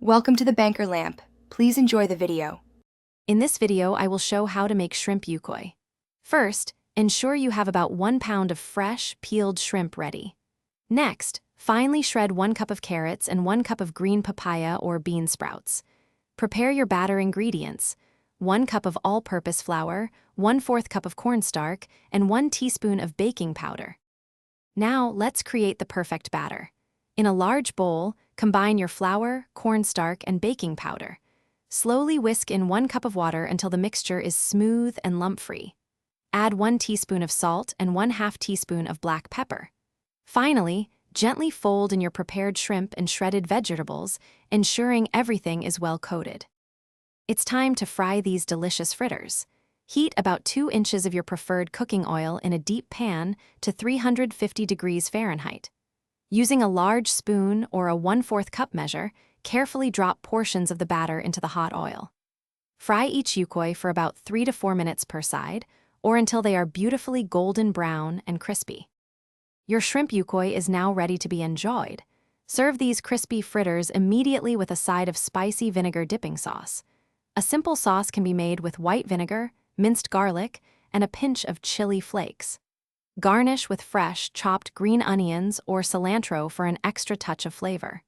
Welcome to the Banker Lamp. Please enjoy the video. In this video, I will show how to make shrimp ukoy. First, ensure you have about 1 pound of fresh, peeled shrimp ready. Next, finely shred 1 cup of carrots and 1 cup of green papaya or bean sprouts. Prepare your batter ingredients: 1 cup of all-purpose flour, 1/4 cup of cornstarch, and 1 teaspoon of baking powder. Now, let's create the perfect batter. In a large bowl, combine your flour, cornstarch, and baking powder. Slowly whisk in 1 cup of water until the mixture is smooth and lump-free. Add 1 teaspoon of salt and 1/2 teaspoon of black pepper. Finally, gently fold in your prepared shrimp and shredded vegetables, ensuring everything is well coated. It's time to fry these delicious fritters. Heat about 2 inches of your preferred cooking oil in a deep pan to 350 degrees Fahrenheit. Using a large spoon or a 1/4 cup measure, carefully drop portions of the batter into the hot oil. Fry each ukoy for about 3 to 4 minutes per side, or until they are beautifully golden brown and crispy. Your shrimp ukoy is now ready to be enjoyed. Serve these crispy fritters immediately with a side of spicy vinegar dipping sauce. A simple sauce can be made with white vinegar, minced garlic, and a pinch of chili flakes. Garnish with fresh, chopped green onions or cilantro for an extra touch of flavor.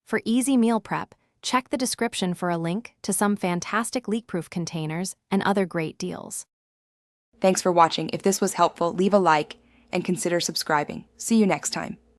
For easy meal prep, check the description for a link to some fantastic leak-proof containers and other great deals. Thanks for watching. If this was helpful, leave a like and consider subscribing. See you next time.